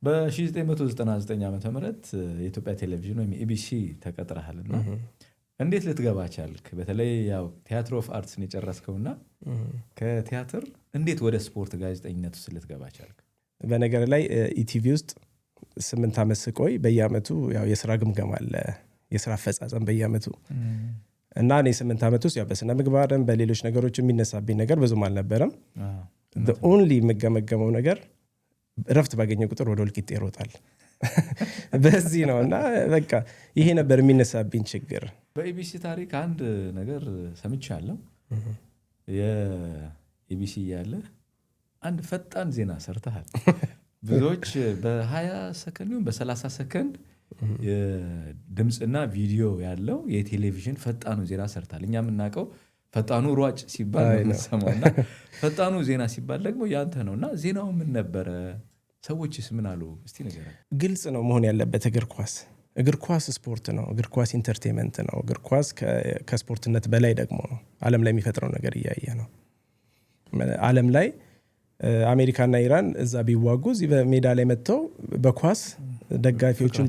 በ1999 ዓመተ ምህረት የኢትዮጵያ ቴሌቪዥን ወይም ኢቢሲ ተቀጥረሃልና እንዴት ልትገባ ቻልክ? በተለይ ያው ቲያትር ኦፍ አርትስን የጨረስከውና ከቲያትር እንዴት ወደ ስፖርት ጋዜጠኝነት ውስጥ ልትገባ ቻልክ? በነገር ላይ ኢቲቪ ውስጥ 8 ዓመት ስቆይ በየአመቱ ያው የስራ ግምገማ አለ፣ የስራ አፈጻጸም በየአመቱ እና እኔ 8 ዓመት ውስጥ ያው በስነ ምግባርም በሌሎች ነገሮች የሚነሳብኝ ነገር ብዙም አልነበረም። the only የምገመገመው ነገር ረፍት ባገኘ ቁጥር ወደ ወልቂጤ ይሮጣል። በዚህ ነውና በቃ ይሄ ነበር የሚነሳብኝ ችግር። በኢቢሲ ታሪክ አንድ ነገር ሰምቻለሁ። የኢቢሲ ያለ አንድ ፈጣን ዜና ሰርተሃል። ብዙዎች በ20 ሰከንድ ወይም በ30 ሰከንድ ድምጽና ቪዲዮ ያለው የቴሌቪዥን ፈጣኑ ዜና ሰርታል። እኛ የምናውቀው ፈጣኑ ሯጭ ሲባል ነው። ፈጣኑ ዜና ሲባል ደግሞ ያንተ ነውና ዜናው ምን ነበረ? ሰዎችስ ምን አሉ? እስቲ ንገረን። ግልጽ ነው መሆን ያለበት። እግር ኳስ ስፖርት ነው። እግር ኳስ ኢንተርቴይንመንት ነው። እግር ኳስ ከስፖርትነት በላይ ደግሞ ነው። ዓለም ላይ የሚፈጥረው ነገር እያየ ነው። ዓለም ላይ አሜሪካና ኢራን እዛ ቢዋጉ እዚህ በሜዳ ላይ መጥተው በኳስ ደጋፊዎችን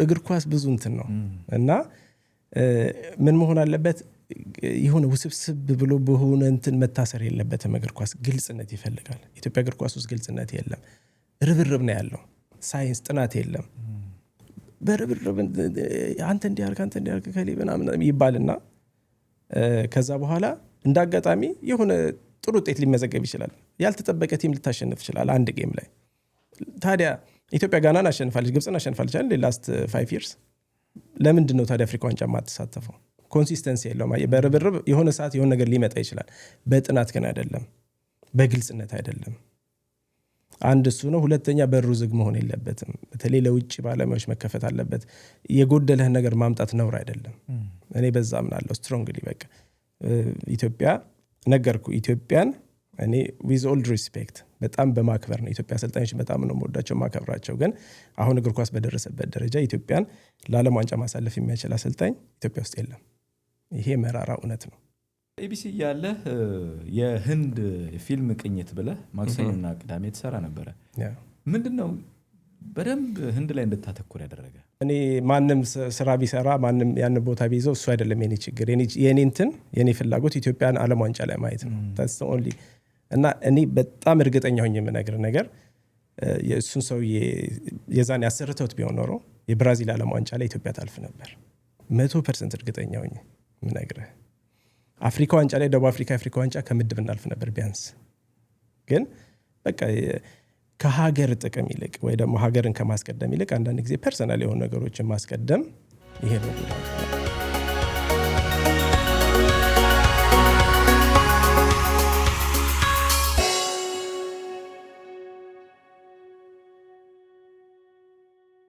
እግር ኳስ ብዙ እንትን ነው እና ምን መሆን አለበት? የሆነ ውስብስብ ብሎ በሆነ እንትን መታሰር የለበትም። እግር ኳስ ግልጽነት ይፈልጋል። ኢትዮጵያ እግር ኳስ ውስጥ ግልጽነት የለም። ርብርብ ነው ያለው። ሳይንስ ጥናት የለም። በርብርብ አንተ እንዲያርግ ከሌ ምናምን ይባልና ከዛ በኋላ እንዳጋጣሚ የሆነ ጥሩ ውጤት ሊመዘገብ ይችላል። ያልተጠበቀ ቲም ልታሸንፍ ይችላል አንድ ጌም ላይ። ታዲያ ኢትዮጵያ ጋናን አሸንፋለች፣ ግብፅን አሸንፋለች አይደል? ላስት 5 years ለምንድን ነው ታዲያ አፍሪካ ዋንጫ ማትሳተፈው? ኮንሲስተንሲ የለውም። በርብርብ የሆነ ሰዓት የሆነ ነገር ሊመጣ ይችላል። በጥናት ግን አይደለም፣ በግልጽነት አይደለም። አንድ እሱ ነው። ሁለተኛ በሩ ዝግ መሆን የለበትም። በተለይ ለውጭ ባለሙያዎች መከፈት አለበት። የጎደለህን ነገር ማምጣት ነውር አይደለም። እኔ በዛ ምናለው ስትሮንግሊ። በቃ ኢትዮጵያ ነገርኩ። ኢትዮጵያን እኔ with all respect በጣም በማክበር ነው። ኢትዮጵያ አሰልጣኞች በጣም ነው የምወዳቸው ማከብራቸው። ግን አሁን እግር ኳስ በደረሰበት ደረጃ ኢትዮጵያን ለዓለም ዋንጫ ማሳለፍ የሚያችል አሰልጣኝ ኢትዮጵያ ውስጥ የለም። ይሄ መራራ እውነት ነው። ኢቢሲ ያለ የህንድ ፊልም ቅኝት ብለህ ማክሰኞና ቅዳሜ ተሰራ ነበረ። ምንድነው በደንብ ህንድ ላይ እንድታተኩር ያደረገ? እኔ ማንም ስራ ቢሰራ ማንም ያን ቦታ ቢይዘው እሱ አይደለም የኔ ችግር። የኔ ፍላጎት ኢትዮጵያን ዓለም ዋንጫ ላይ ማየት ነው። that's the only እና እኔ በጣም እርግጠኛ ሆኜ የምነግር ነገር የእሱን ሰው የዛን ያሰርተውት ቢሆን ኖሮ የብራዚል ዓለም ዋንጫ ላይ ኢትዮጵያ ታልፍ ነበር። 100% እርግጠኛ ሆኜ የምነግርህ። አፍሪካ ዋንጫ ላይ ደቡብ አፍሪካ አፍሪካ ዋንጫ ከምድብ እናልፍ ነበር ቢያንስ። ግን በቃ ከሀገር ጥቅም ይልቅ ወይ ደግሞ ሀገርን ከማስቀደም ይልቅ አንዳንድ ጊዜ ፐርሰናል የሆኑ ነገሮችን ማስቀደም ይሄ ነው።